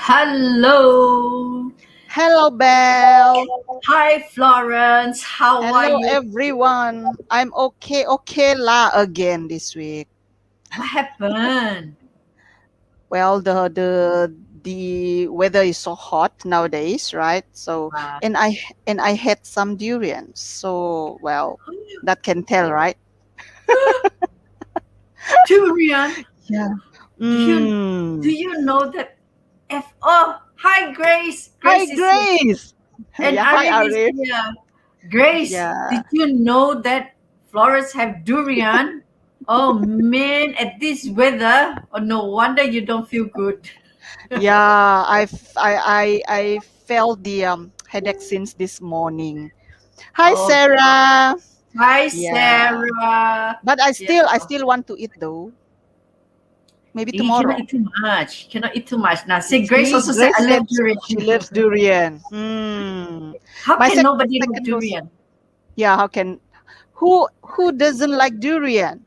Hello. Hello, Belle. Hi, Florence. How are Hello, you? everyone. I'm okay la again this week. What happened? Well, the weather is so hot nowadays, right? So, Uh, and I had some durians. So, well, that can tell, right? Durian. Yeah. Do you do Mm. you know that hi Grace. Hi, Grace is here. Grace. And Yeah. Hi, Arif is Arif. here. Grace, Yeah. did you know that Florence have durian? Oh man, at this weather, oh no wonder you don't feel good. Yeah. I felt the headache since this morning. Hi, Oh, Sarah. hi Yeah. Sarah. But I Yeah. still want to eat though. Maybe You cannot tomorrow. eat too much. Cannot eat too much. Now, see, Grace See, also said, Grace I said love durian. she loves durian. Hmm. How My can second nobody love second was durian? yeah. How can who doesn't like durian?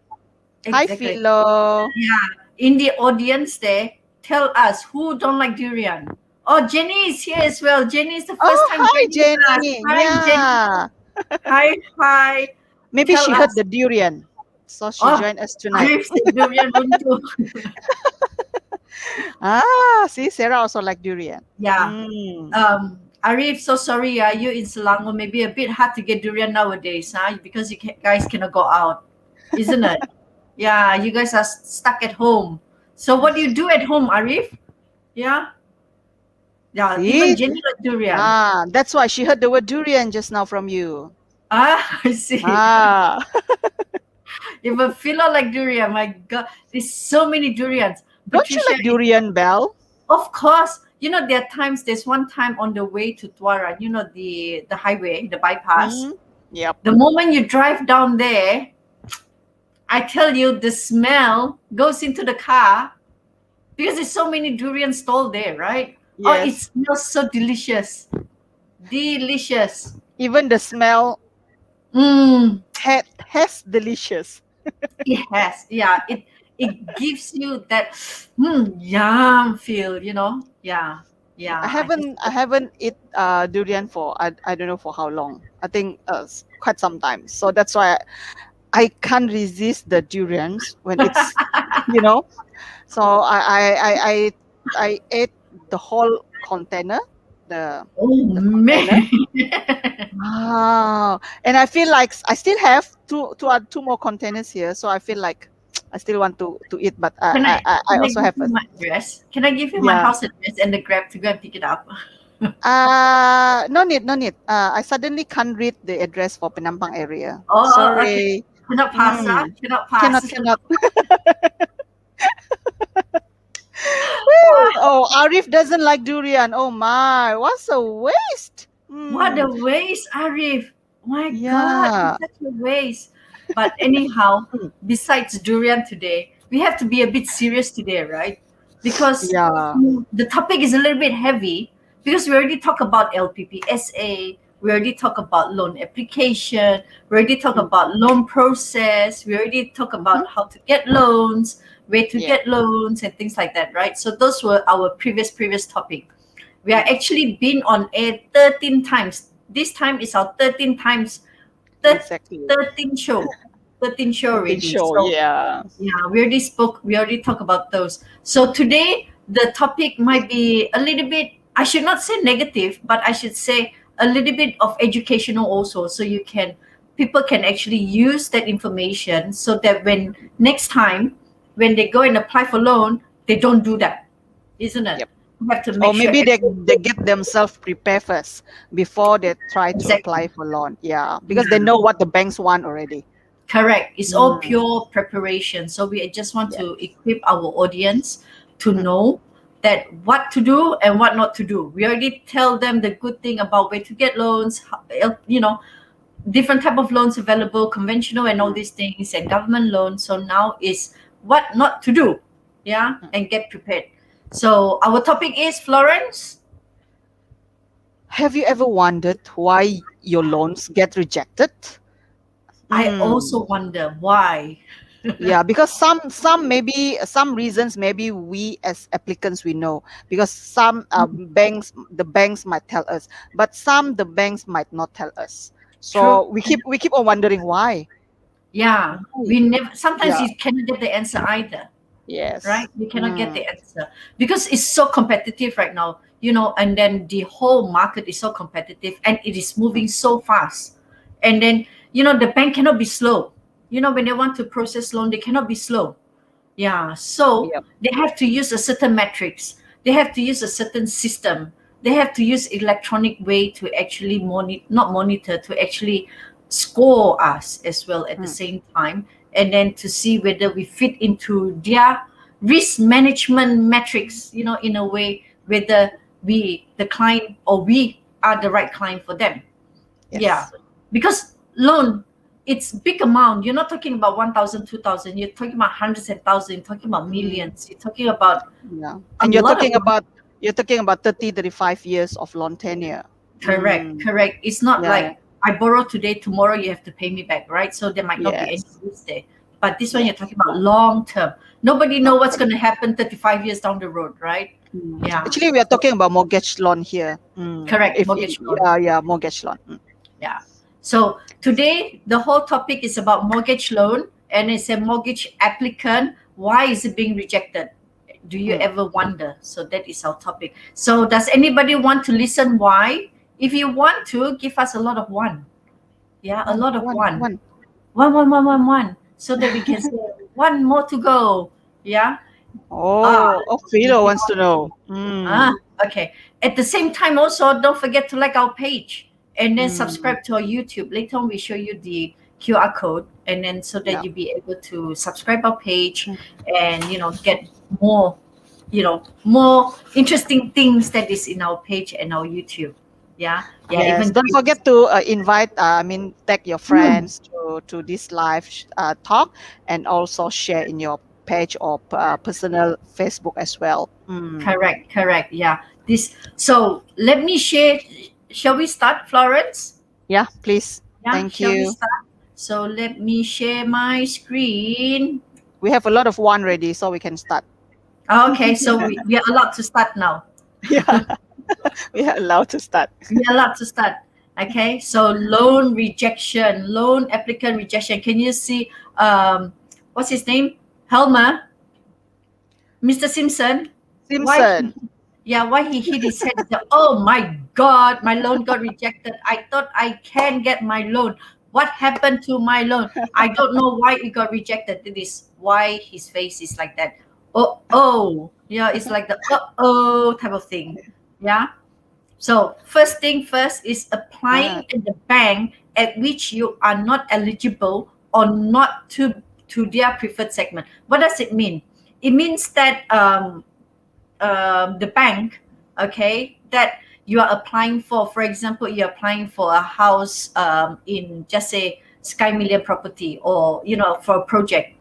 Hi, Exactly. Philo. Yeah. In the audience there, tell us who don't like durian. Oh, Jenny is here as well. Jenny is the first Oh, time hi, joining us. Jenny. Hi, Jenny. Yeah. Hi, hi. Maybe Tell she heard us. the durian, so she Oh, joined us tonight. Arif said durian runtuh. Ah, see, Sarah also like durian. Yeah. Hmm. Arif, so sorry. You in Selangor, maybe a bit hard to get durian nowadays, huh? Because guys cannot go out, isn't it? Yeah, you guys are stuck at home. So what do you do at home, Arif? Yeah, yeah. Even See, Jenny like durian. that's why she heard the word durian just now from you. I see. Ah. Even Philo like durian. My God, there's so many durians. Don't you Patricia, like durian, Belle? of course. There are times. There's one time on the way to Tuara. The highway, the bypass. Mm, yep. The moment you drive down there, I tell you, the smell goes into the car because there's so many durian stall there, right? Oh, it Yes. smells so delicious. Delicious. Even the smell Mm, has delicious. it has. Yeah, it gives you that yum feel. Yeah. I Yeah. I just haven't I haven't eat durian for I don't know for how long. I think quite some time. So that's why I can't resist the durians when it's you know. So I ate the whole container, the oh the container. man. Wow. And I feel like I still have two more containers here. So I feel like I still want to eat, but can I I can I also give have you a my address? Can I give you my yeah. house address and the grab to go and pick it up? No need, no need. I suddenly can't read the address for Penampang area. Okay. Sorry. Cannot pass, huh? Mm, Cannot cannot, pass. cannot. Woo! Oh, Arif doesn't like durian. Oh my, what's a waste. What Hmm. a waste, Arif. My God, it's Yeah. such a waste. But anyhow, Hmm. besides durian today, we have to be a bit serious today, right? Because Yeah. the topic is a little bit heavy because we already talked about LPPSA, we already talked about loan application, we already talked Mm, about loan process, we already talked mhm. about how to get loans, where to Yeah. get loans, and things like that, right? So those were our previous topic. We are Mm, actually been on air 13 times. This time is our 13 times, thir- exactly. 13 show. 13 show 13 already. show. So Yeah. yeah, we already talked about those. So today the topic might be a little bit, I should not say negative, but I should say a little bit of educational also. So people can actually use that information so that when next time when they go and apply for loan, they don't do that, isn't it? Yep. We have to Or make sure maybe they everything get themselves prepared first before they try to exactly. apply for loan. Yeah, because they Yeah, know what the banks want already. correct. It's all Mm, pure preparation. So we just want yeah. to equip our audience to Mm, know that what to do and what not to do. We already tell them the good thing about where to get loans, different type of loans available, conventional and all mm, these things, and government loans. So now is what not to do. Yeah, mm. and get prepared. So our topic is Florence. Have you ever wondered why your loans get rejected? I Mm, also wonder why. Yeah, because some maybe some reasons maybe we as applicants we know, because some the banks might tell us, but some the banks might not tell us. True. So we keep on wondering why. Yeah. Why? We never, sometimes Yeah. you cannot get the answer either, right? Yes. You cannot get Mm, the answer because it's so competitive right now, and then the whole market is so competitive and it is mm, moving so fast. And then, the bank cannot be slow. When they want to process loan, they cannot be slow. Yeah, so yep. they have to use a certain metrics. They have to use a certain system. They have to use electronic way to actually monitor, not monitor, to actually score us as well at the Mm, same time, and then to see whether we fit into their risk management metrics. In a way, whether we, the client, or we are the right client for them. Yeah, yes. because loan, it's big amount. You're not talking about 1,000, 2,000. You're talking about hundreds and thousands. You're talking about Mm, millions. You're talking about yeah. a And lot of money. you're talking about 30-35 years of loan tenure. Correct, Mm, correct. It's not yeah. like I borrow today, tomorrow you have to pay me back, right? So there might not be any Yes. risk there. But this one you're Yes. talking about long term. Nobody know Long what's term. going to happen 35 years down the road, right? Yeah. Actually, we are So talking about mortgage loan here. correct, If mortgage loan. yeah, yeah, mortgage loan. Yeah. So today the whole topic is about mortgage loan, and it's a mortgage applicant. Why is it being rejected? Do you Mm. ever wonder? So that is our topic. So does anybody want to listen why? If you want to, give us a lot of one. Yeah, a One, lot of one, one. one. One, one, one, one, one. So that we can say one more to go. Yeah. Ah, Oh, Philo wants to know. Ah, okay. At the same time, also, don't forget to like our page and then Mm. subscribe to our YouTube. Later on, we show you the QR code, and then so that Yeah. you'll be able to subscribe our page Mm. and get more, more interesting things that is in our page and our YouTube. Yeah, yeah. Yes. Even Don't kids. forget to invite. Tag your Mm, friends to this live talk, and also share in your page or personal Facebook as well. correct, correct. Yeah. This. So let me share. Shall we start, Florence? Yeah, please. Yeah. Thank Shall we you. start? So let me share my screen. We have a lot of one ready, so we can start. Okay, so we are allowed to start now. Yeah, we are allowed to start. We are allowed to start. Okay, so loan rejection, loan applicant rejection. Can you see what's his name? Helmer, Mr. Simpson. Why Simpson. why he hit his head? Oh my God, my loan got rejected. I thought I can get my loan. What happened to my loan? I don't know why it got rejected. That is why his face is like that. Oh, yeah, it's like the type of thing. Yeah. So first thing first is Ah, applying at the bank at which you are not eligible or not to their preferred segment. What does it mean? It means that the bank, okay, that you are applying for example, you're applying for a house in, just say, Sky Million property, or for a project,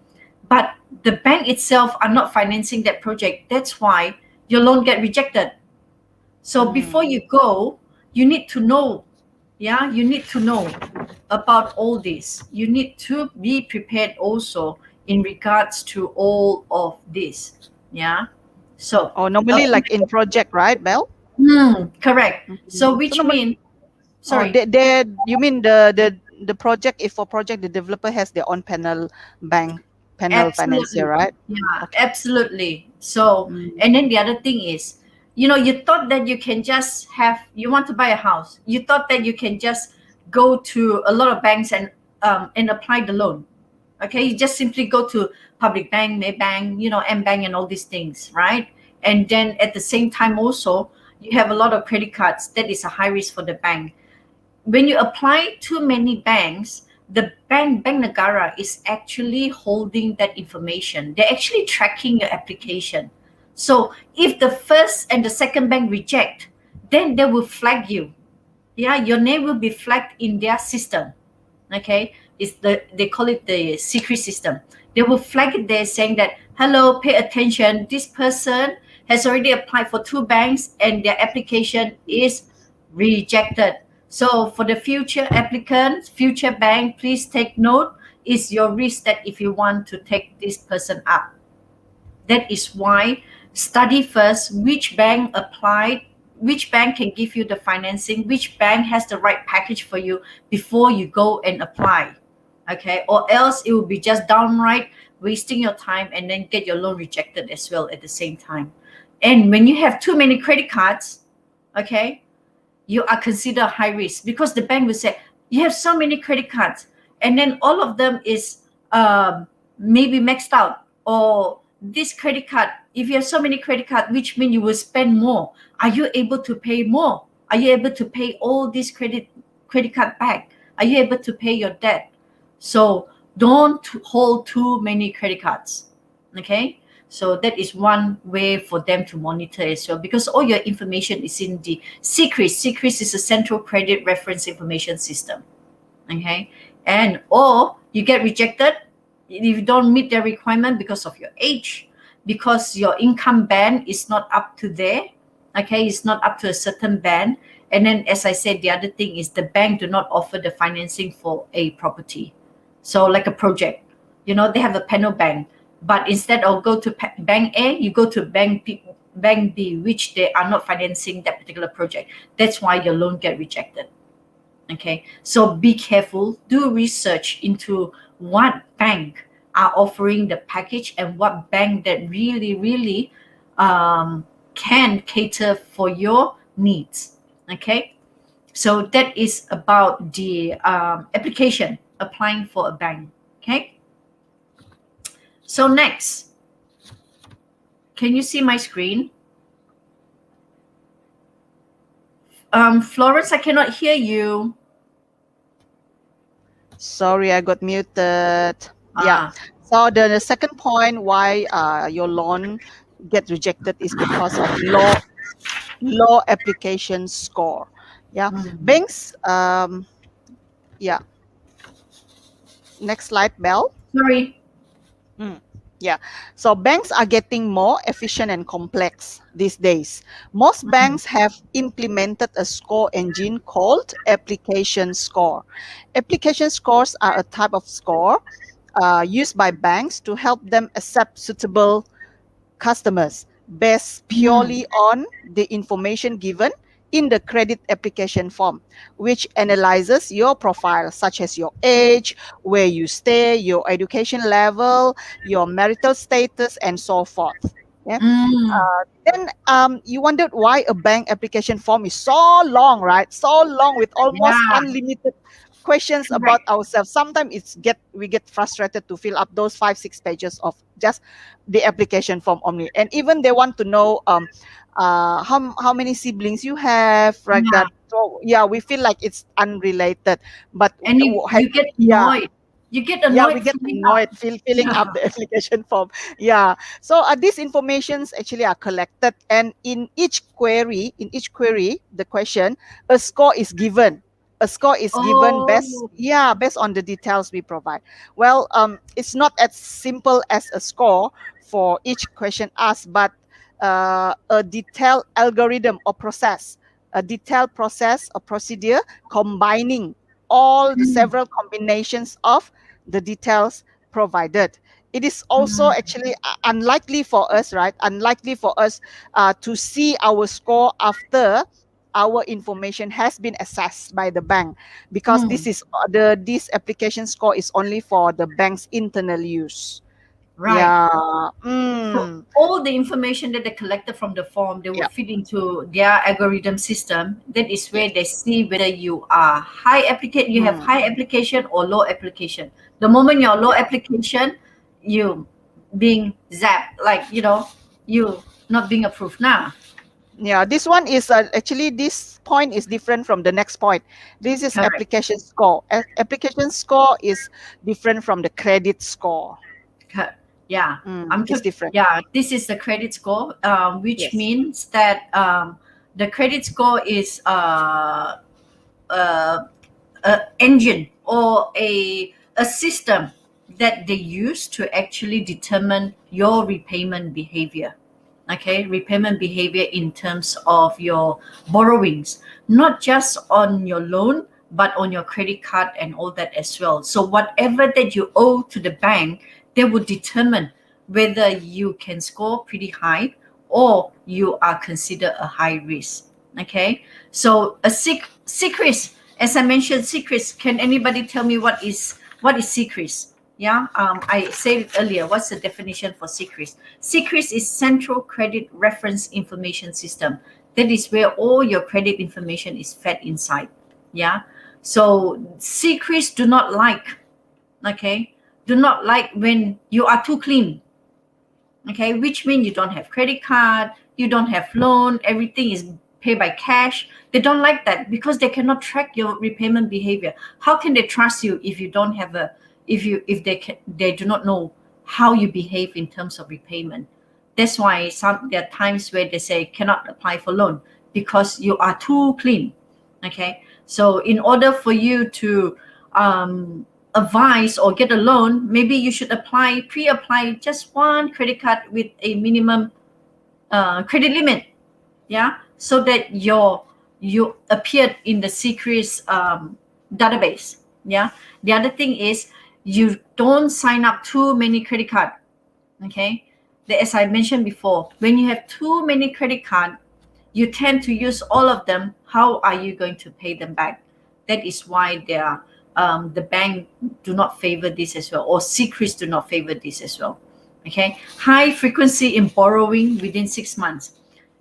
but the bank itself are not financing that project. That's why your loan get rejected. So before mm. you go, you need to know. Yeah, you need to know about all this. You need to be prepared also in regards to all of this. Yeah. So Oh, uh, normally like in project, right, Bell? correct. So So which normally, mean, oh, sorry. you mean the project? If for project, the developer has their own panel financier, Absolutely. right? Yeah, Okay. absolutely. So, Mm, and then the other thing is, you thought that you can just you want to buy a house. You thought that you can just go to a lot of banks and apply the loan. Okay, you just simply go to public bank, Maybank, M Bank, and all these things, right? And then at the same time also, you have a lot of credit cards. That is a high risk for the bank. When you apply too many banks, the Bank Negara is actually holding that information. They're actually tracking your application. So if the first and the second bank reject, then they will flag you. Yeah, your name will be flagged in their system. Okay, they call it the secret system. They will flag it there saying that, hello, pay attention, this person has already applied for two banks and their application is rejected. So for the future applicants, future bank, please take note. is your risk that if you want to take this person up. That is why study first which bank applied, which bank can give you the financing, which bank has the right package for you before you go and apply. Okay, or else it will be just downright wasting your time and then get your loan rejected as well at the same time. And when you have too many credit cards, okay, you are considered high risk because the bank will say you have so many credit cards and then all of them is maybe maxed out, or this credit card, if you have so many credit cards, which means you will spend more. Are you able to pay more? Are you able to pay all these credit card back? Are you able to pay your debt? So don't hold too many credit cards. Okay, so that is one way for them to monitor as well, because all your information is in the CCRIS. CCRIS is a Central Credit Reference Information System. Okay, and or you get rejected if you don't meet their requirement because of your age, because your income band is not up to there. Okay, it's not up to a certain band. And then, as I said, the other thing is the bank do not offer the financing for a property. So like a project, they have a panel bank, but instead of go to bank A, you go to bank B, which they are not financing that particular project. That's why your loan get rejected. Okay, so be careful, do research into what bank are offering the package and what bank that really can cater for your needs. Okay, so that is about the application, applying for a bank. Okay, so next, can you see my screen? Florence, I cannot hear you. Sorry, I got muted. Yeah. So the second point why your loan get rejected is because of low application score. Yeah. Banks. Yeah. Next slide, Belle. Sorry. Yeah. So banks are getting more efficient and complex these days. Most banks have implemented a score engine called application score. Application scores are a type of score used by banks to help them accept suitable customers based purely on the information given in the credit application form, which analyzes your profile, such as your age, where you stay, your education level, your marital status, and so forth. Yeah. Then you wondered why a bank application form is so long, right? So long with almost Yeah, unlimited questions about correct. ourselves. Sometimes we get frustrated to fill up those 5-6 pages of just the application form only, and even they want to know how many siblings you have, like Yeah, that. So yeah, we feel like it's unrelated, but and you get yeah. annoyed. You get Yeah, we annoyed get filling up. annoyed filling up the application form. Yeah. So these informations actually are collected, and in each query, the question, a score is given. A score is given Oh, based on the details we provide. Well, it's not as simple as a score for each question asked, but a detailed algorithm or process, a detailed process or procedure combining all the several combinations of the details provided. It is also actually unlikely for us, right? Unlikely for us to see our score after our information has been assessed by the bank, because this application score is only for the bank's internal use. right. Yeah. So all the information that they collected from the form, they will Yeah. feed into their algorithm system. That is where Yes. they see whether you are you have Mm. high application or low application. The moment you're low Yeah. application, you being zapped, like you not being approved now. Yeah, this one is actually, this point is different from the next point. This is Correct. application score. Application score is different from the credit score. Yeah, It's different. yeah, this is the credit score, which Yes. means that the credit score is uh, engine or a system that they use to actually determine your repayment behavior. Okay, repayment behavior in terms of your borrowings, not just on your loan, but on your credit card and all that as well. So whatever that you owe to the bank, they will determine whether you can score pretty high or you are considered a high risk. Okay, so a secret, as I mentioned, secrets. Can anybody tell me what is secrets? Yeah, I said it earlier. What's the definition for secrets? Secrets is central credit reference information system. That is where all your credit information is fed inside. Yeah, so secrets do not like, okay, do not like when you are too clean, okay, which means you don't have credit card, you don't have loan, everything is paid by cash. They don't like that because they cannot track your repayment behavior. How can they trust you if you don't have a if they do not know how you behave in terms of repayment? That's why there are times where they say cannot apply for loan because you are too clean. Okay, so in order for you to advise or get a loan, maybe you should pre-apply just one credit card with a minimum credit limit. Yeah, so that you appeared in the secrets database. Yeah, the other thing is you don't sign up too many credit card. Okay, as I mentioned before, when you have too many credit card, you tend to use all of them. How are you going to pay them back? That is why the bank do not favor this as well, or secrets do not favor this as well. Okay, high frequency in borrowing within 6 months.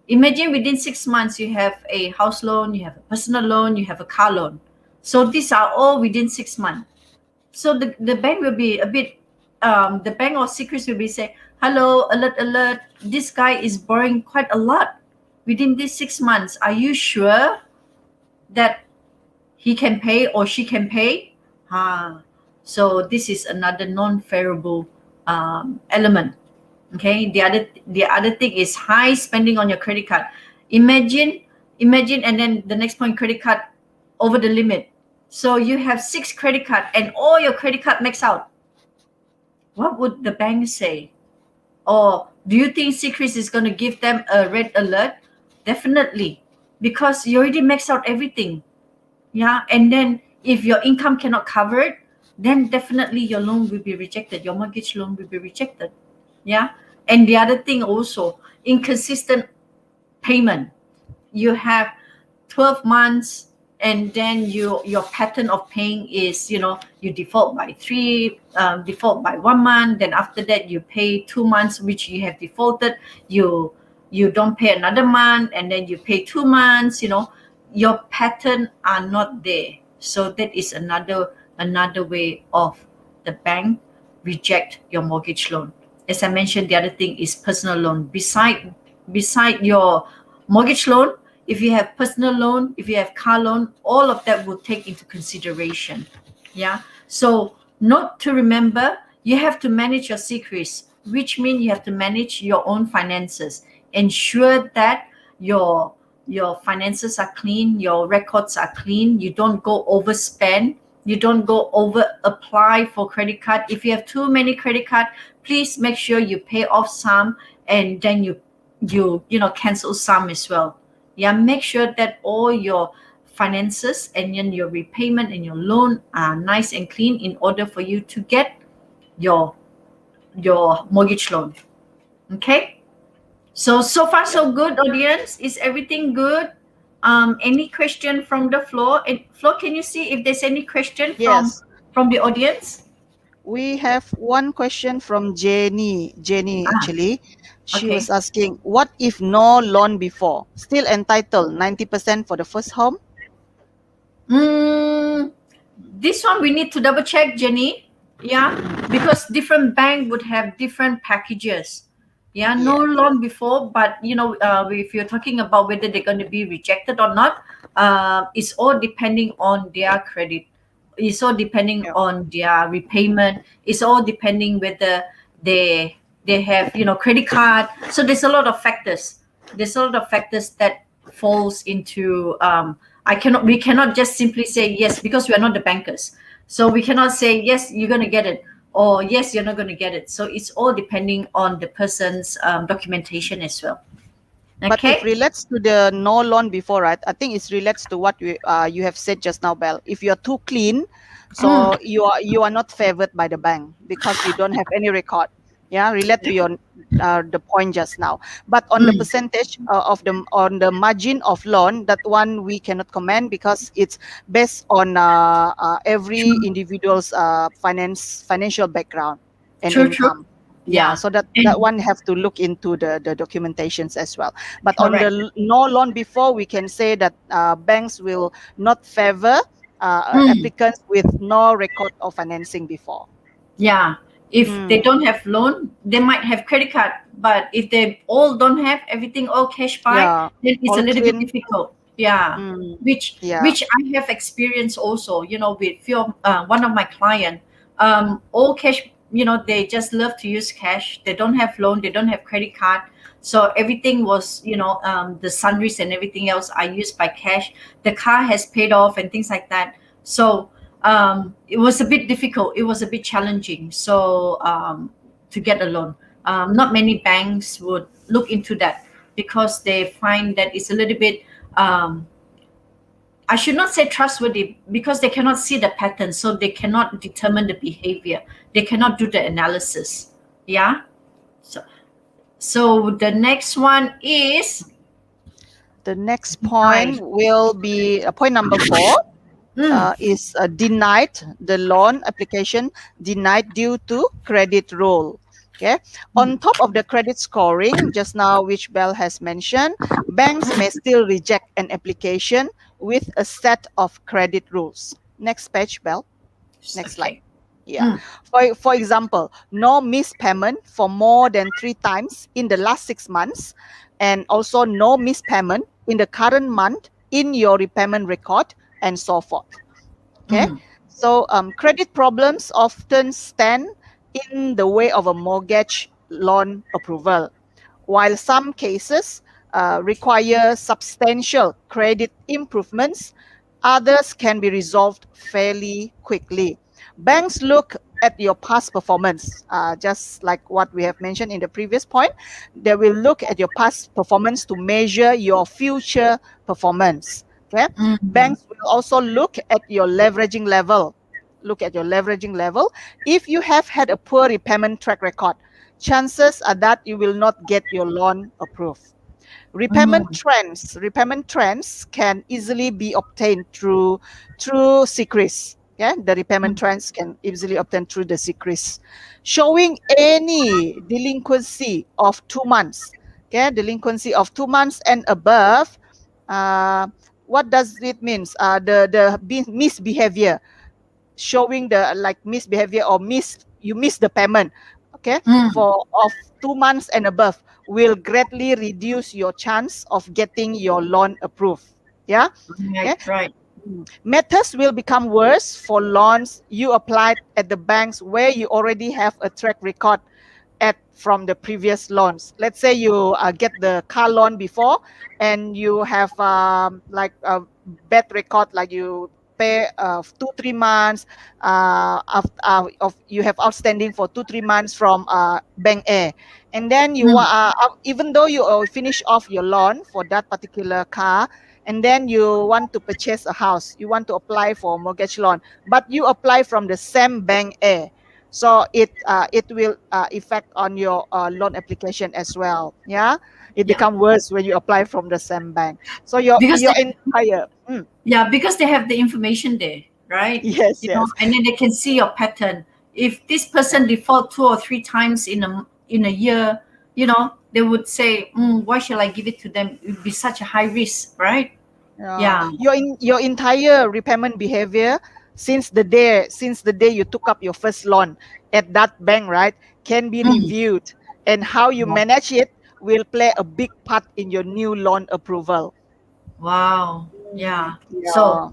Imagine within 6 months you have a house loan, you have a personal loan, you have a car loan. So these are all within 6 months. So the bank will be a bit, the bank or secrets will be say, hello, alert, alert, this guy is borrowing quite a lot within these 6 months. Are you sure that he can pay or she can pay? So this is another non-favorable element. Okay, the other thing is high spending on your credit card. Imagine, and then the next point, credit card over the limit. So you have 6 credit card and all your credit card max out. What would the bank say? Or do you think secrets is going to give them a red alert? Definitely, because you already maxed out everything. Yeah, and then if your income cannot cover it, then definitely your loan will be rejected. Your mortgage loan will be rejected. Yeah, and the other thing also, inconsistent payment. You have 12 months and then your pattern of paying is, you default by 1 month, then after that you pay 2 months which you have defaulted, you don't pay another month, and then you pay 2 months. Your pattern are not there. So that is another way of the bank reject your mortgage loan. As I mentioned, the other thing is personal loan. Beside your mortgage loan, if you have personal loan, if you have car loan, all of that will take into consideration. Yeah. So note to remember, you have to manage your secrets, which means you have to manage your own finances. Ensure that your finances are clean, your records are clean. You don't go overspend. You don't go over apply for credit card. If you have too many credit card, please make sure you pay off some and then you cancel some as well. Yeah, make sure that all your finances and then your repayment and your loan are nice and clean in order for you to get your mortgage loan. Okay, so far so good, audience. Is everything good? Any question from the floor? And Flo, can you see if there's any question Yes. from the audience? We have one question from Jenny. Actually, she was Okay. asking, what if no loan before? Still entitled 90% for the first home? This one we need to double check, Jenny. Yeah, because different bank would have different packages. Yeah, no Yeah. loan before, but if you're talking about whether they're going to be rejected or not, it's all depending on their credit. It's all depending Yeah. on their repayment. It's all depending whether they have credit card. So there's a lot of factors. There's a lot of factors that falls into. We cannot just simply say yes because we are not the bankers. So we cannot say yes, you're going to get it, or yes, you're not going to get it. So it's all depending on the person's documentation as well. But if Okay. relates to the no loan before, right? I think it relates to what you have said just now, Belle. If you are too clean, Mm, so you are not favored by the bank because you don't have any record. Yeah, relate to your the point just now. But on the mm, percentage of the on the margin of loan, that one we cannot comment because it's based on every true, individual's financial background and true, true. income. Yeah, Yeah. so that And one have to look into the documentations as well. But on the correct. no loan before, we can say that banks will not favor Mm, applicants with no record of financing before. yeah. If they Mm, don't have loan, they might have credit card. But if they all don't have everything all cash buy, yeah, then it's a all little bit clean. difficult. Yeah. Mm, Which yeah, which I have experienced also, with one of my client. All cash, they just love to use cash. They don't have loan, they don't have credit card. So everything was, the sundries and everything else I used by cash. The car has paid off and things like that. So it was a bit difficult. It was a bit challenging. So to get a loan, not many banks would look into that because they find that it's a little bit. I should not say trustworthy because they cannot see the pattern, so they cannot determine the behavior. They cannot do the analysis. Yeah. So, so the next one is. the next Right. point will be point number 4. Mm, Is denied the loan application denied due to credit rule. Okay. On mm, top of the credit scoring, just now, which Bell has mentioned, banks may still reject an application with a set of credit rules. Next page, Bell. Next slide. okay. Yeah. Mm, For example, no missed payment for more than 3 times in the last 6 months, and also no missed payment in the current month in your repayment record, and so forth. Okay. mm, So credit problems often stand in the way of a mortgage loan approval, while some cases require substantial credit improvements. Others can be resolved fairly quickly. Banks look at your past performance, just like what we have mentioned in the previous point. They will look at your past performance to measure your future performance. Okay. mm, Banks will also look at your leveraging level. Look at your leveraging level. If you have had a poor repayment track record, chances are that you will not get your loan approved. Repayment mm, trends. Repayment trends can easily be obtained through secrets. Yeah, the repayment mm, trends can easily obtained through the secrets, showing any delinquency of 2 months. Okay, delinquency of 2 months and above. Uh, what does it means? The misbehavior, showing the like misbehavior or you miss the payment, okay, mm. for of 2 months and above, will greatly reduce your chance of getting your loan approved. Yeah. Okay. Right, right. Matters will become worse for loans you applied at the banks where you already have a track record at from the previous loans. Let's say you get the car loan before, and you have like a bad record, like you pay 2 3 months of you have outstanding for 2 3 months from bank A, and then Mm, even though you finish off your loan for that particular car, and then you want to purchase a house, you want to apply for mortgage loan, but you apply from the same bank A, so it will affect on your loan application as well. Yeah, it yeah. become worse when you apply from the same bank. So Because your entire Yeah, because they have the information there, right? yes, yes, And then they can see your pattern. If this person default 2 or 3 times in a year, they would say, "Why shall I give it to them? It would be such a high risk, right?" Yeah. your entire repayment behavior since the day you took up your first loan at that bank, right, can be Mm. reviewed, and how you manage it will play a big part in your new loan approval. Wow. Yeah. So Yeah.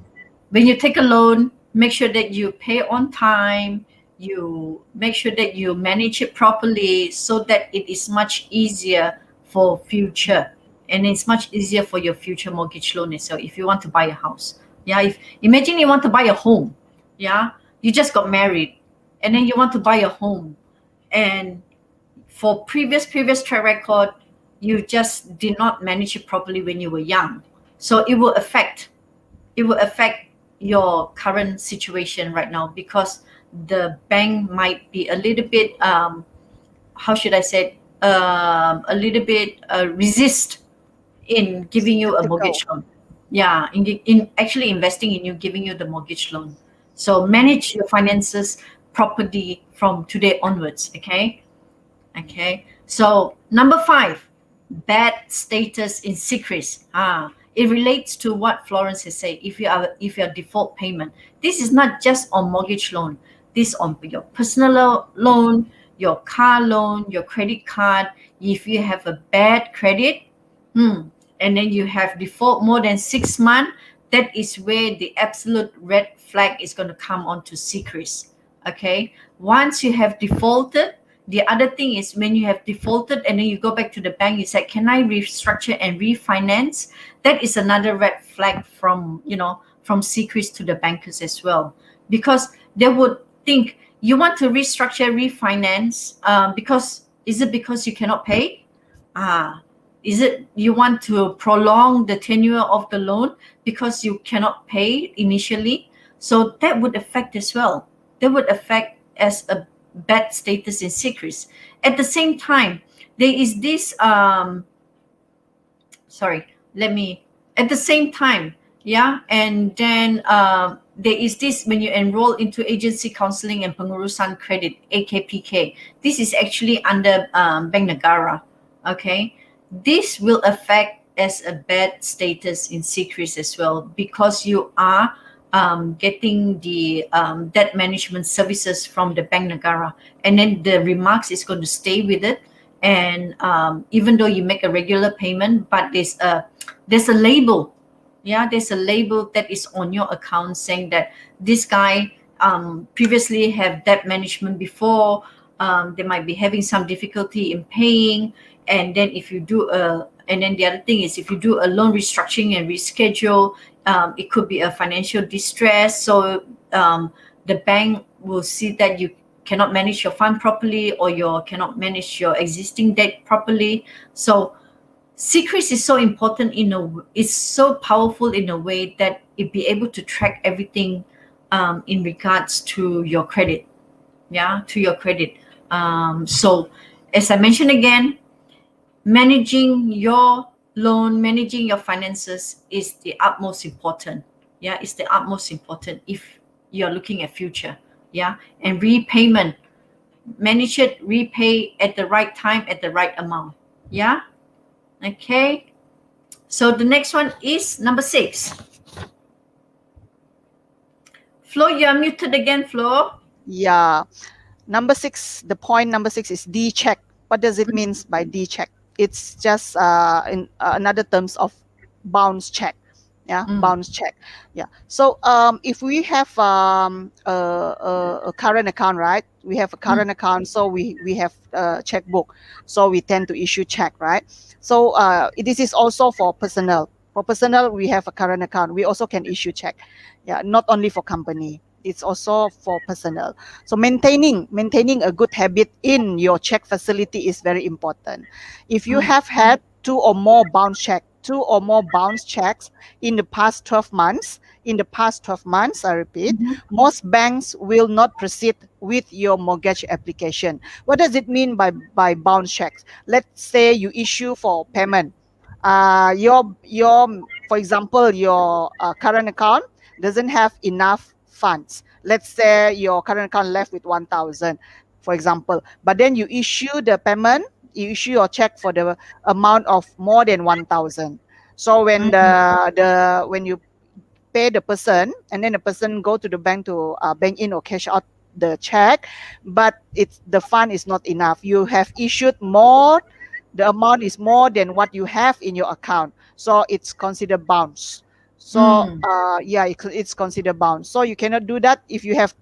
when you take a loan, make sure that you pay on time. You make sure that you manage it properly so that it is much easier for future, and it's much easier for your future mortgage loan as well. If you want to buy a house, yeah. If imagine you want to buy a home, yeah, you just got married, and then you want to buy a home, and for previous track record, you just did not manage it properly when you were young. So it will affect your current situation right now, because the bank might be a little bit how should I say it? A little bit resist in giving you a Skeptical. mortgage loan. Yeah, in actually investing in you, giving you the mortgage loan. So manage your finances properly from today onwards. Okay. Okay. So number five, bad status in secrets. It relates to what Florence has said. If you're default payment, this is not just on mortgage loan. This on your personal loan, your car loan, your credit card. If you have a bad credit, and then you have default more than 6 months, that is where the absolute red flag is going to come onto secrets. Okay. Once you have defaulted, the other thing is when you have defaulted and then you go back to the bank, you say, can I restructure and refinance? That is another red flag from, from secrets to the bankers as well, because they would think you want to restructure, refinance, because is it because you cannot pay? Ah, is it you want to prolong the tenure of the loan because you cannot pay initially? So that would affect as well. That would affect as a bad status in secrets. At the same time, there is this sorry, let me at the same time, yeah, and then there is this when you enroll into agency counseling and pengurusan credit, AKPK. This is actually under Bank Negara. Okay, this will affect as a bad status in secrets as well, because you are getting the debt management services from the Bank Negara, and then the remarks is going to stay with it. And even though you make a regular payment, but there's a label, yeah, there's a label that is on your account saying that this guy previously have debt management before. They might be having some difficulty in paying, and then if you do a and then the other thing is, if you do a loan restructuring and reschedule, it could be a financial distress. So the bank will see that you cannot manage your fund properly, or you cannot manage your existing debt properly. So secrets is so important it's so powerful in a way that it be able to track everything in regards to your credit. Yeah, to your credit. So as I mentioned again, managing your loan, managing your finances is the utmost important. Yeah, it's the utmost important if you're looking at future. Yeah, and repayment, manage it, repay at the right time, at the right amount. Yeah. Okay. So the next one is number six. Flo, you are muted again, Flo. Yeah. Number six, the point number six is D check. What does it mean by D check? It's just in another terms of bounce check. Yeah, Mm, bounce check. Yeah. So if we have a current account, right? We have a mm, current account, so we have a checkbook, so we tend to issue check, right? So this is also for personal. For personal, we have a current account. We also can issue check. Yeah, not only for company. It's also for personal. So maintaining a good habit in your check facility is very important. If you mm, have had two or more bounce checks in the past 12 months, I repeat, mhm, most banks will not proceed with your mortgage application. What does it mean by bounce checks? Let's say you issue for payment. Your for example, your current account doesn't have enough funds. Let's say your current account left with 1,000, for example, but then you issue your check for the amount of more than 1,000. So when mm, when you pay the person, and then the person go to the bank to bank in or cash out the check, but the fund is not enough. You have issued more, the amount is more than what you have in your account, so it's considered bounce. So mm, yeah, it's considered bounce. So you cannot do that if you have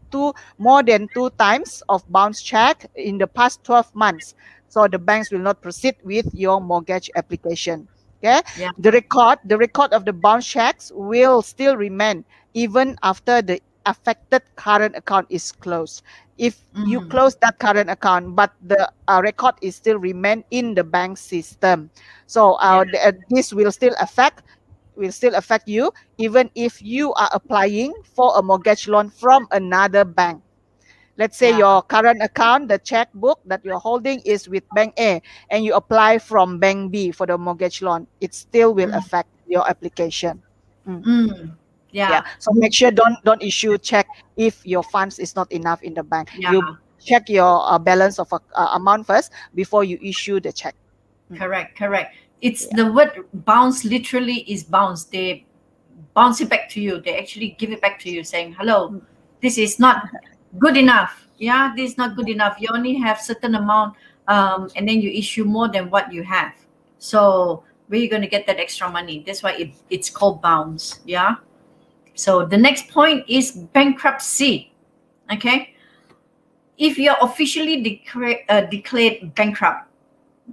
more than two times of bounce check in the past 12 months. So the banks will not proceed with your mortgage application. Okay, yeah, the record of the bounce checks will still remain even after the affected current account is closed. If you Mm. close that current account, but the record is still remain in the bank system, so Yeah. this will still affect you even if you are applying for a mortgage loan from another bank. Let's say Yeah. your current account, the checkbook that you're holding is with bank A, and you apply from bank B for the mortgage loan, it still will Mm. affect your application. Mm. Mm. Yeah, Yeah. so make sure don't issue check if your funds is not enough in the bank. Yeah. You check your balance of amount first before you issue the check. Mm. Correct. Correct. It's Yeah. the word bounce literally is bounce. They bounce it back to you. They actually give it back to you saying, hello, Mm. this is not good enough. Yeah, this is not good enough. You only have certain amount, and then you issue more than what you have. So where you going to get that extra money? That's why it's called bounce. Yeah. So the next point is bankruptcy. Okay. If you're officially declared bankrupt,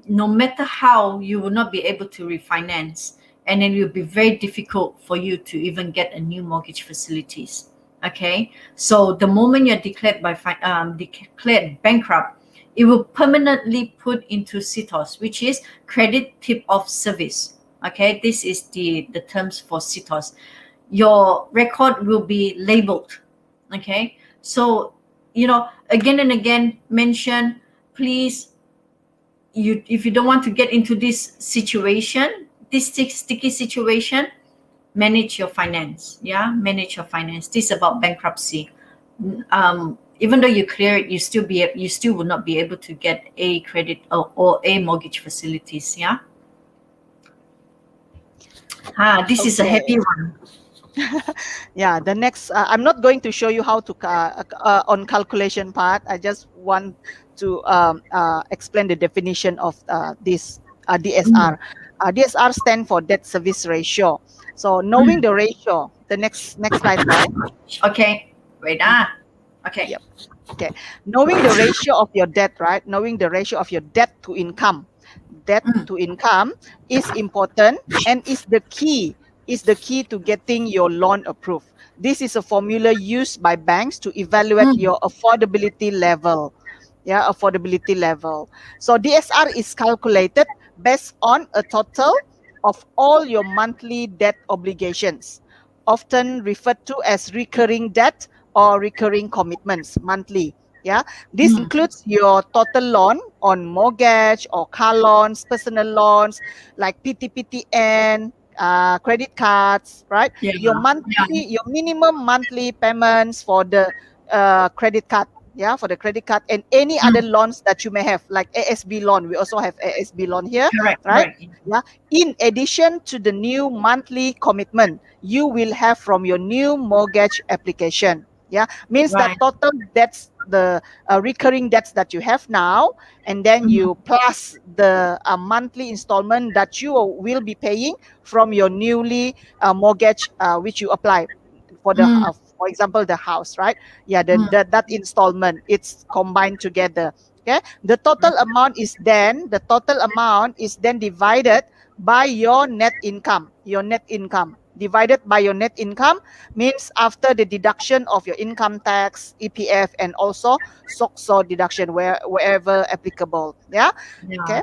no matter how, you will not be able to refinance, and then it will be very difficult for you to even get a new mortgage facilities. Okay, so the moment you're declared bankrupt, it will permanently put into CITOS, which is credit tip of service. Okay, this is the terms for CITOS. Your record will be labeled. Okay, so again and again mention, please, if you don't want to get into this situation, this sticky situation, manage your finance. Yeah, manage your finance. This is about bankruptcy. Even though you clear it, you still will not be able to get a credit or a mortgage facilities. Yeah. This is a Okay. heavy one. Yeah, the next, I'm not going to show you how to on calculation part. I just want to explain the definition of this Mm, DSR. DSR stand for debt service ratio. So knowing mm. the ratio, the next slide, right? Okay, wait. Mm, Okay. yep. Okay. Knowing the ratio of your debt, right? Knowing the ratio of your debt to income. Debt Mm, to income is important and is the key to getting your loan approved. This is a formula used by banks to evaluate mm, your affordability level. Yeah, affordability level. So DSR is calculated based on a total of all your monthly debt obligations, often referred to as recurring debt or recurring commitments monthly. Yeah, this mm. includes your total loan on mortgage or car loans, personal loans like PTPTN, credit cards, right? Yeah, yeah. Your minimum monthly payments for the credit card, yeah, for the credit card, and any other Mm, loans that you may have, like ASB loan. We also have ASB loan here, correct, right? correct. Yeah. In addition to the new monthly commitment you will have from your new mortgage application. Yeah, means that Right. total debts, the recurring debts that you have now, and then Mm, you plus the monthly installment that you will be paying from your newly mortgage which you apply for the mm, for example the house, right? Yeah, then mm. that installment, it's combined together. Okay, the total amount is then divided by your net income. Your net income divided by your net income means after the deduction of your income tax, EPF, and also SOCSO deduction wherever applicable. Yeah. Yeah. Okay.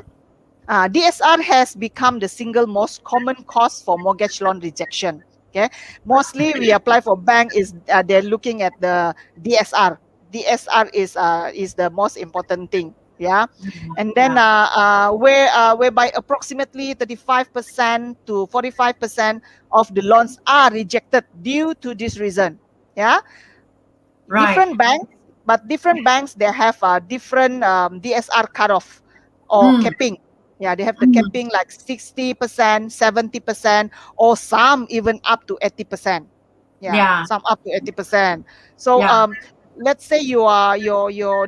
DSR has become the single most common cause for mortgage loan rejection. Okay, mostly we apply for bank is they're looking at the DSR. DSR is the most important thing. Yeah, Mm, and then yeah. whereby approximately 35% to 45% of the loans are rejected due to this reason. Yeah, Right. different banks they have a different DSR cutoff or Mm, capping. Yeah, they have the mm. capping like 60%, 70%, or some even up to 80%. Yeah, Yeah. some up to 80%. So Yeah. let's say your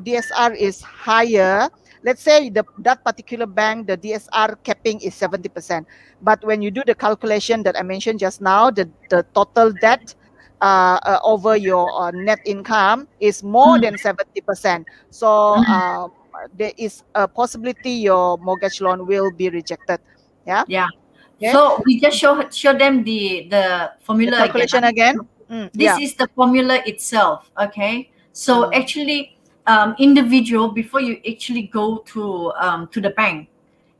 DSR is higher. Let's say that particular bank, the DSR capping is 70%. But when you do the calculation that I mentioned just now, the total debt over your net income is more Mm, than 70%. So mm. there is a possibility your mortgage loan will be rejected. Yeah. Yeah. Okay. So we just show them the The formula again. calculation again. This Yeah. is the formula itself. Okay. So Mm, actually, individual, before you actually go to the bank,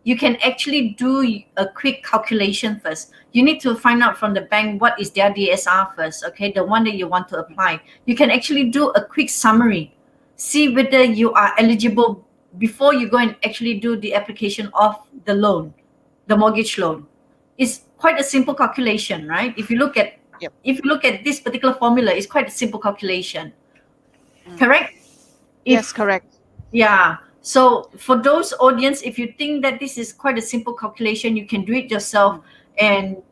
you can actually do a quick calculation first. You need to find out from the bank what is their DSR first, okay, the one that you want to apply. You can actually do a quick summary, see whether you are eligible before you go and actually do the application of the loan, the mortgage loan. It's quite a simple calculation, right? If you look at Yep. this particular formula, it's quite a simple calculation, Mm. correct? Yes, If correct. Yeah. So for those audience, if you think that this is quite a simple calculation, you can do it yourself, Mm.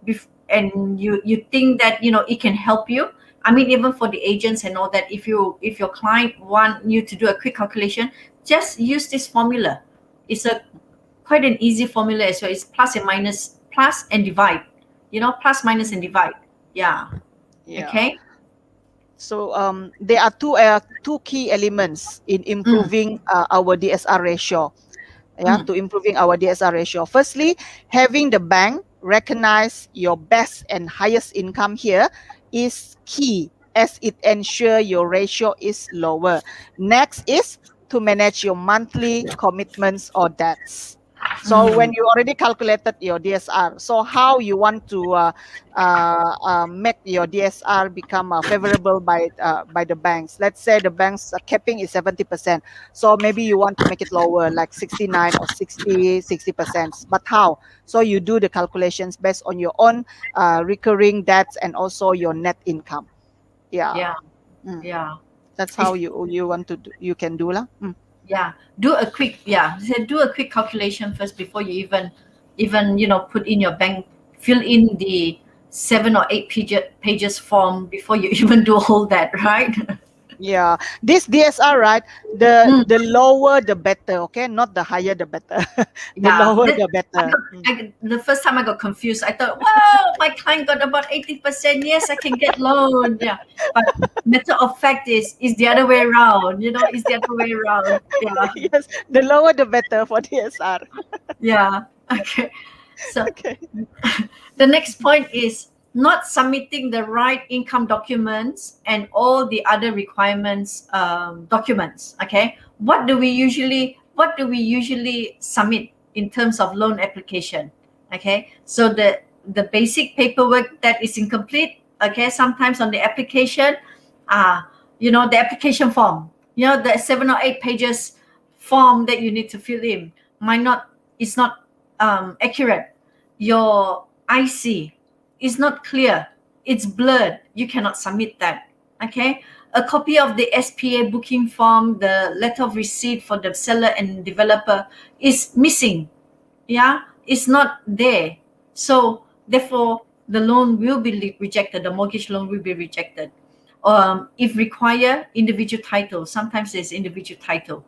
and you think that it can help you. I mean, even for the agents and all that, if your client want you to do a quick calculation, just use this formula. It's a quite an easy formula as well. It's plus and minus, plus and divide. Plus, minus, and divide. Yeah. Yeah. Okay. So there are two key elements in improving our DSR ratio. Yeah, Mm. to improving our DSR ratio. Firstly, having the bank recognize your best and highest income here is key, as it ensure your ratio is lower. Next is to manage your monthly commitments or debts. So when Mm. you already calculated your DSR, so how you want to make your DSR become favorable by the banks? Let's say the banks capping is 70%. So maybe you want to make it lower, like 69 or 60%. But how? So you do the calculations based on your own recurring debts and also your net income. Yeah. Yeah. Mm. Yeah. That's It's how you want to do, you can do lah. Mm. Yeah, do a quick calculation first before you even put in your bank, fill in the 7 or 8 pages form before you even do all that, right? Yeah, this DSR, right? The Mm, the lower the better, okay? Not the higher the better. The yeah, lower the better. the first time I got confused. I thought, wow, my client got about 80%. Yes, I can get loan. Yeah, but matter of fact is the other way around. It's the other way around. Yeah, Yes, the lower the better for DSR. yeah. Okay, so Okay. the next point is not submitting the right income documents and all the other requirements documents. Okay, what do we usually submit in terms of loan application? Okay, so the basic paperwork that is incomplete. Okay, sometimes on the application, the application form, the 7 or 8 pages form that you need to fill in might not is not accurate. Your IC is not clear, it's blurred, you cannot submit that. Okay, a copy of the SPA booking form, the letter of receipt for the seller and developer is missing. Yeah, it's not there. So therefore the loan will be rejected, the mortgage loan will be rejected. If require individual title, sometimes there's individual title,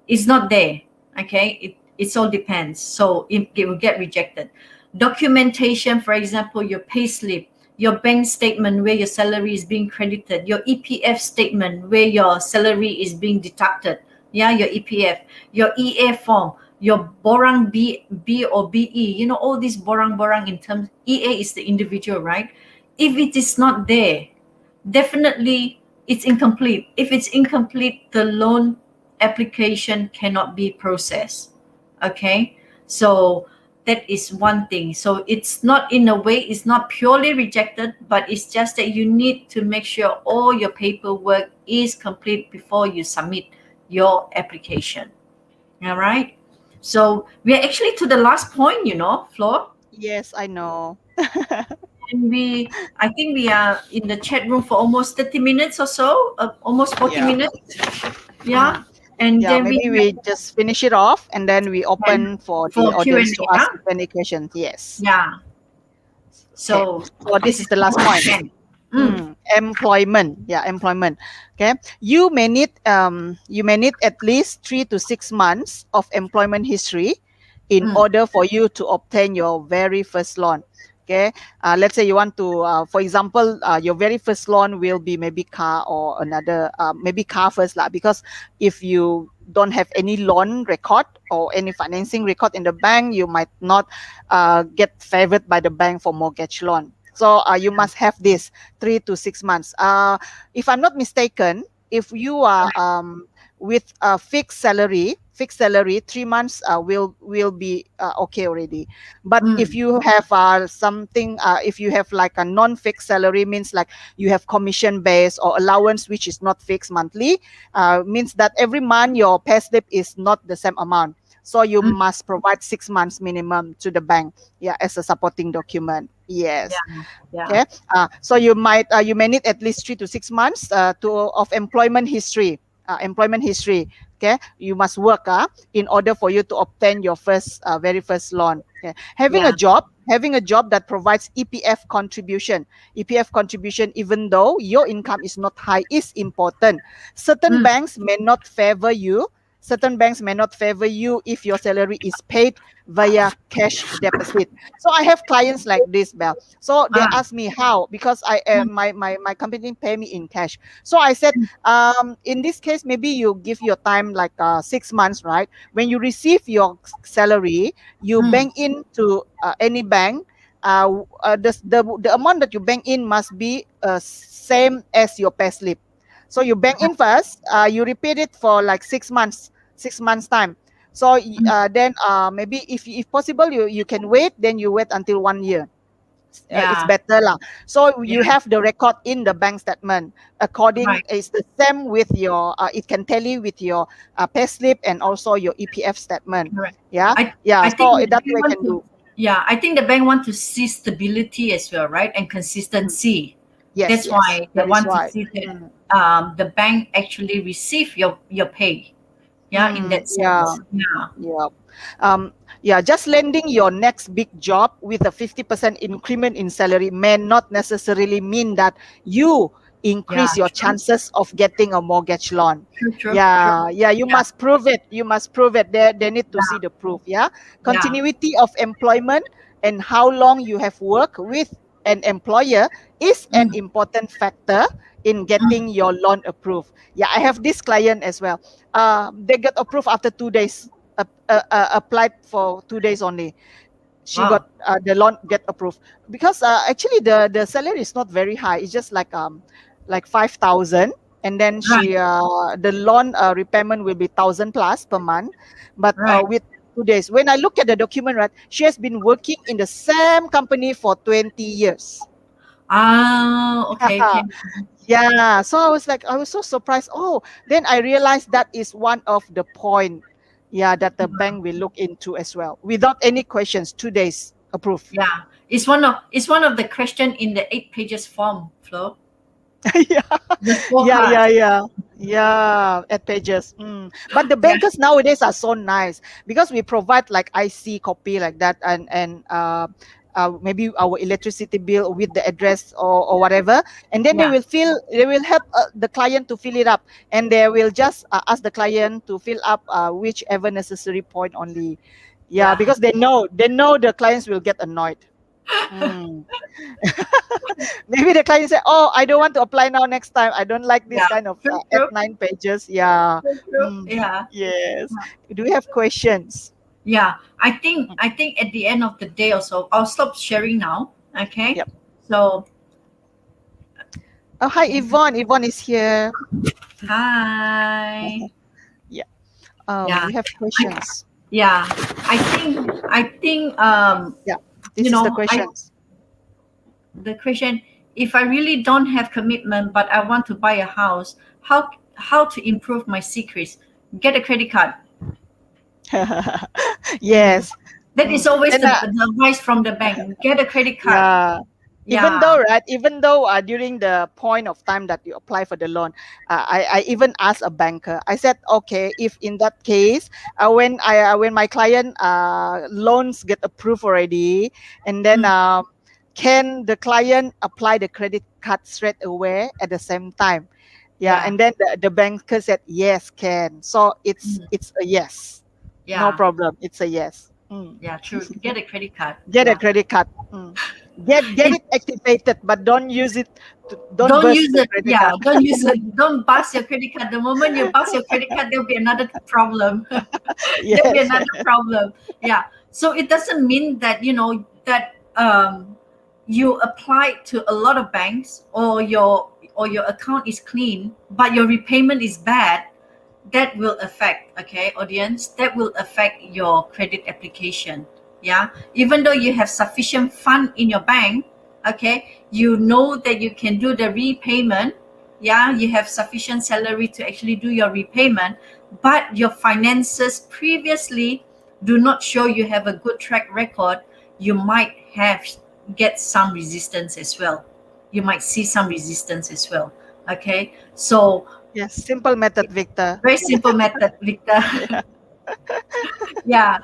it's not there. Okay, it all depends, so it will get rejected. Documentation, for example, your pay slip, your bank statement where your salary is being credited, your EPF statement where your salary is being deducted. Yeah, your EPF, your EA form, your borang B or BE, all these borang in terms. EA is the individual, right? If it is not there, definitely it's incomplete. If it's incomplete, the loan application cannot be processed. Okay, so that is one thing. So it's not, in a way, it's not purely rejected, but it's just that you need to make sure all your paperwork is complete before you submit your application. All right, so we are actually to the last point, Flo. Yes, I know. And I think we are in the chat room for almost 30 minutes or so, almost 40 Yeah. minutes. Yeah. Mm. And Yeah, then we maybe we just finish it off and then we have open for the for Q&A. audience to Yeah. ask any questions. Yes. Yeah. Okay. So So this this is is the last almost point. the end. Mm, Employment. Yeah, employment. Okay. You may need at least 3 to 6 months of employment history in mm, order for you to obtain your very first loan. Okay. Let's say you want to, for example, your very first loan will be maybe car or another, maybe car first lah, because if you don't have any loan record or any financing record in the bank, you might not get favored by the bank for mortgage loan. So you must have this 3 to 6 months. If I'm not mistaken, if you are with a fixed salary, 3 months will be okay already. But if Mm. you have something, if you have like a non-fixed salary, means like you have commission based or allowance which is not fixed monthly, means that every month your pay slip is not the same amount. So you Mm. must provide 6 months minimum to the bank, yeah, as a supporting document. Yes. Yeah. Yeah. Okay. So you may need at least 3 to 6 months of employment history. Employment history. Okay. You must work in order for you to obtain your very first loan. Okay. Yeah. Having a job that provides EPF contribution. EPF contribution, even though your income is not high, is important. Certain Mm. banks may not favor you. Certain banks may not favor you if your salary is paid via cash deposit. So I have clients like this, Bell. So they Ah. ask me how, because I Mm. my company pay me in cash. So I said, in this case, maybe you give your time like 6 months, right? When you receive your salary, you Mm. bank in to any bank. The amount that you bank in must be same as your pay slip. So you bank in first, you repeat it for like 6 months, 6 months time. So Mm. then maybe if possible, you can wait, then you wait until 1 year. It's Yeah. better lah. So you Yeah. have the record in the bank statement. According, Right. it's the same with your. It can tally with your pay slip and also your EPF statement. Correct. Yeah, I yeah. I think So the that bank way want can to, do. yeah, I think the bank want to see stability as well, right? And Mm. consistency. Yes, That's yes. why they That is want to why. see that Mm. the bank actually receive your pay. Yeah, in Mm, that yeah. sense. Yeah. Yeah. Yeah, just landing your next big job with a 50% increment in salary may not necessarily mean that you Yeah. increase your True. chances of getting a mortgage loan. True. True. True. Yeah, yeah, you Yeah. must prove it. You must prove it. They need to see Yeah. the proof. Yeah. Yeah. Continuity of employment and how long you have worked with an employer is an Mm. important factor in Mm. getting your loan approved. Yeah, I have this client as well. They got approved after 2 days, applied for 2 days only. She got Wow. the loan get approved because actually the salary is not very high. It's just like 5,000, and then Right. the loan repayment will be 1,000 plus per month. But Right. with 2 days, when I look at the document, right, she has been working in the same company for 20 years. Ah. Okay. Okay. Yeah, so I was so surprised. Oh, then I realized that is one of the point, yeah, that the bank will look into as well. Without any questions, 2 days approved. Yeah. It's one of the question in the 8 pages form, Flo. Yeah, The yeah, scorecard. yeah, yeah. Yeah, at pages. But the Yeah. bankers nowadays are so nice because we provide like IC copy like that, and maybe our electricity bill with the address or whatever, and then Yeah. they will help the client to fill it up, and they will just ask the client to fill up whichever necessary point only. Yeah, Yeah. because they know the clients will get annoyed. Mm. Maybe the client say, "Oh, I don't want to apply now. Next time, I don't like this Yeah. kind of True. at True. 9 pages." Yeah. True. True. Yeah. Yes. Do we have questions? Yeah. I think Mm. I think at the end of the day also, I'll stop sharing now. Okay. Yep. So Oh, hi, Yvonne. Yvonne is here. hi. Yeah. Yeah. We have I questions. yeah. I think Yeah. you This is the know I questions. the question, if I really don't have commitment but I want to buy a house, how to improve my secrets? Get a credit card. Mm. Yes. That is always And the advice from the bank. Get a credit card. yeah. Even Yeah. though, right, even though during the point of time that you apply for the loan, I even asked a banker. I said, okay, if in that case, when my client loans get approved already, and then Mm. can the client apply the credit card straight away at the same time? Yeah, Yeah. and then the banker said yes, can. So Mm. it's a yes, no Yeah. problem. It's a yes. Yeah. True. Get a credit card. Get a Yeah. credit card. Get It it activated, but don't use it. Don't don't burst use the it. credit Yeah. card. Don't use it. Don't bust your credit card. The moment you bust your credit card, there'll be another problem. There'll be Yes. another problem. Yeah. So it doesn't mean that that you apply to a lot of banks, or your account is clean but your repayment is bad. that will affect, okay, audience, that will affect your credit application. Yeah, even though you have sufficient fund in your bank, okay, you know that you can do the repayment. Yeah, you have sufficient salary to actually do your repayment, but your finances previously do not show you have a good track record. You might have get some resistance as well. You might see some resistance as well. Okay, so Yes, simple method, Victor. very simple method, Victor. Yeah. Yeah,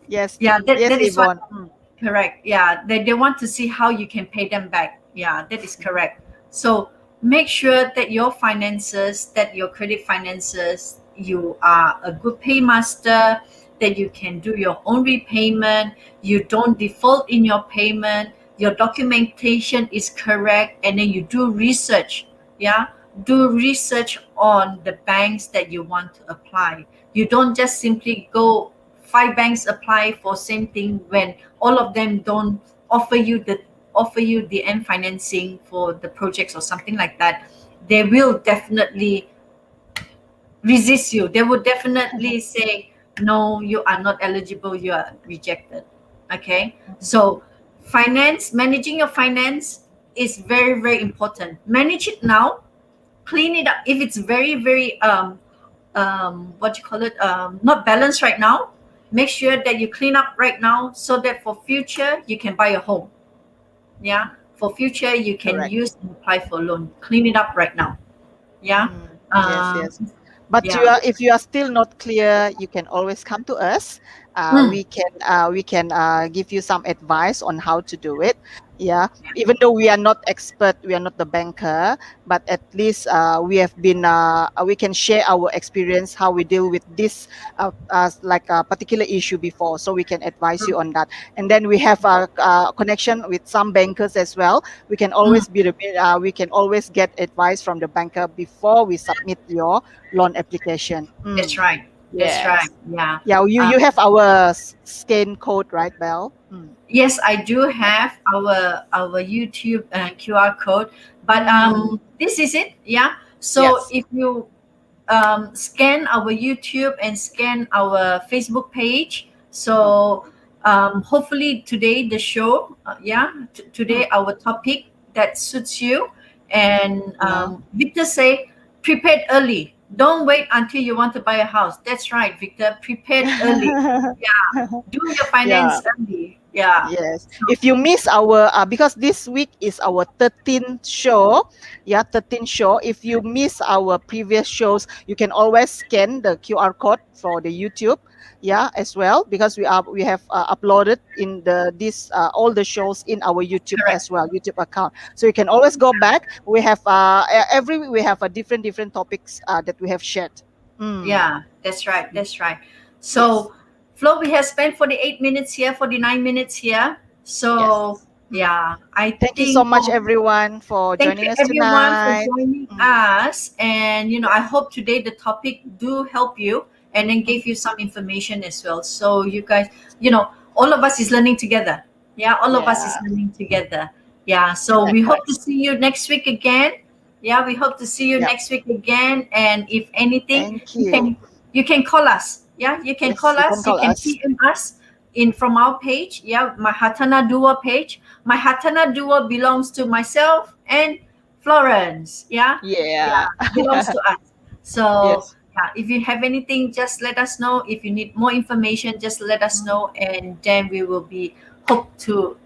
Yes, yeah, that yes, is what. Yvonne. Correct. Yeah, they want to see how you can pay them back. Yeah, that is correct. So make sure that your finances, that your credit finances, you are a good paymaster, that you can do your own repayment, you don't default in your payment, your documentation is correct, and then you do research. Yeah, do research on the banks that you want to apply. You don't just simply go five banks apply for same thing when all of them don't offer you the end financing for the projects or something like that. They will definitely resist you. They will definitely say no, you are not eligible, you are rejected. Okay, so finance, managing your finance is very very important. Manage it now, clean it up if it's very very what you call it, not balanced right now. Make sure that you clean up right now so that for future you can buy a home. Yeah, for future you can Correct. use and apply for a loan. Clean it up right now. Yeah. Yes, um yes. But yeah. if you are still not clear, you can always come to us. Mm, We can give you some advice on how to do it. Yeah, even though we are not expert, we are not the banker, but at least we can share our experience how we deal with this like a particular issue before, so we can advise you mm, on that. And then we have a connection with some bankers as well. mm. We can always get advice from the banker before we submit your loan application. That's right. That's right. Yes. Yeah. Yeah, you have our scan code, right, Belle? Yes, I do have our YouTube QR code, but Mm. this is it. Yeah. So Yes. if you scan our YouTube and scan our Facebook page. Mm. So hopefully today the show, Mm. today our topic that suits you. And Yeah. Victor say, prepared early. Don't wait until you want to buy a house. That's right, Victor. Prepared early. Yeah, do your Yeah. finance early. Yeah. Yes. So If you miss our because this week is our 13th show. Yeah, 13th show. If you miss our previous shows, you can always scan the QR code for the YouTube. Yeah, as well, because we have uploaded in the this all the shows in our YouTube correct. as well, YouTube account. So you can always go back. We have every week we have a different topics that we have shared. Mm. Yeah, that's right. That's right. Yes. So, Flo, we have spent 48 minutes here, 49 minutes here. Yes. So, Mm. yeah, I Thank you so think, much, everyone, for thank joining you us everyone for tonight. joining Mm. us. And, I Yes. hope today the topic do help you and then Mm. give you some information as well. So, you guys, all of us is learning together. Yeah, all of us is Yeah. learning together. Yeah, so Correct. we hope Correct. to see you next week again. Yeah, we hope to see you Yep. next week again. And if anything, Thank you you. can you can call us. Yeah, you can Yes, call you can us. You call can us. PM us in from our page. Yeah, my Hatana Dua page. My Hatana Dua belongs to myself and Florence. Yeah, Yeah. yeah, belongs to us. So Yes. yeah, if you have anything, just let us know. If you need more information, just let us Mm. know, and then we will be hope to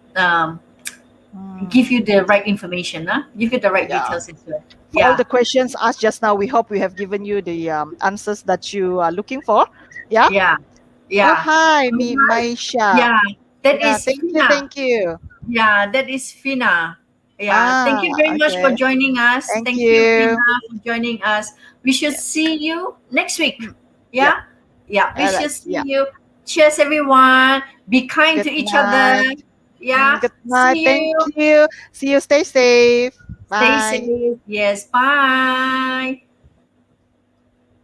give Mm. you the right information. Give you the right Yeah. details as well. For all Yeah, the questions asked just now, we hope we have given you the answers that you are looking for. Yeah. yeah, Oh, yeah. hi, All right. Maisha. Yeah, that Yeah. is Thank you. Fina. Thank you. Yeah, that is Fina. Yeah, thank Ah, you very much for okay. joining us. Thank Thank you, you. Fina, for joining us. We shall Yeah. see you next week. Mm. Yep. Yeah, yeah, we All right. shall see Yeah. you. Cheers, everyone. Be kind Good to each other. night. Yeah, Good night. see Thank you. you. See you. Stay safe. Stay Bye. safe. Yes, bye.